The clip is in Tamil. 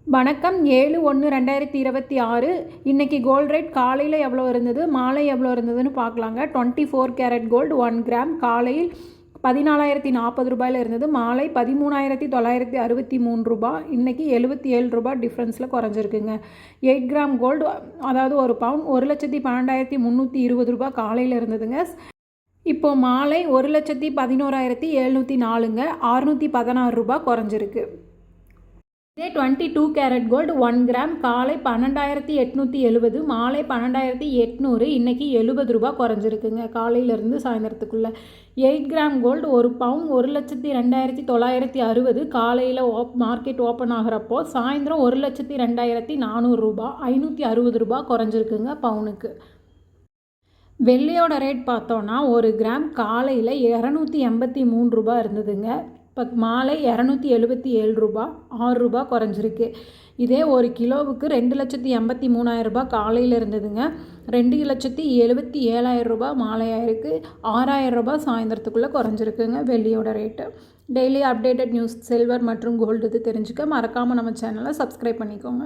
வணக்கம். 7/1/2026 இன்றைக்கி கோல்டு ரேட் காலையில் எவ்வளோ இருந்தது, மாலை எவ்வளோ இருந்ததுன்னு பார்க்கலாங்க. 24 கேரட் கோல்டு 1 கிராம் காலையில் 14,040 ரூபாயில் இருந்தது. மாலை 13,963 ரூபா. இன்றைக்கி 77 ரூபா டிஃப்ரென்ஸில் குறைஞ்சிருக்குங்க. 8 கிராம் கோல்டு, அதாவது ஒரு பவுன் 1,12,320 ரூபா காலையில் இருந்ததுங்க. இப்போது மாலை 1,11,704ங்க. 616 ரூபா குறைஞ்சிருக்கு. இதே 22 கேரட் கோல்டு 1 கிராம் காலை 12,870, மாலை 12,800. இன்றைக்கி 70 ரூபா குறைஞ்சிருக்குங்க காலையிலேருந்து சாயந்தரத்துக்குள்ளே. 8 கிராம் கோல்டு ஒரு பவுன் 1,02,960 காலையில் மார்க்கெட் ஓப்பன் ஆகிறப்போ சாயந்தரம் 1,02,400 ரூபா, 560 ரூபா குறைஞ்சிருக்குங்க பவுனுக்கு. வெள்ளியோட ரேட் பார்த்தோன்னா 1 கிராம் காலையில் 283 ரூபா இருந்ததுங்க. இப்போ மாலை 277 ரூபா, 6 ரூபா குறைஞ்சிருக்கு. இதே 1 கிலோவுக்கு 2,83,000 ரூபா காலையில் இருந்ததுங்க. 2,77,000 ரூபா மாலை ஆயிருக்கு. 6,000 ரூபா சாயந்தரத்துக்குள்ளே குறைஞ்சிருக்குங்க வெள்ளியோட rate. Daily updated news silver மற்றும் கோல்டு இது தெரிஞ்சுக்க மறக்காமல் நம்ம சேனலை சப்ஸ்கிரைப் பண்ணிக்கோங்க.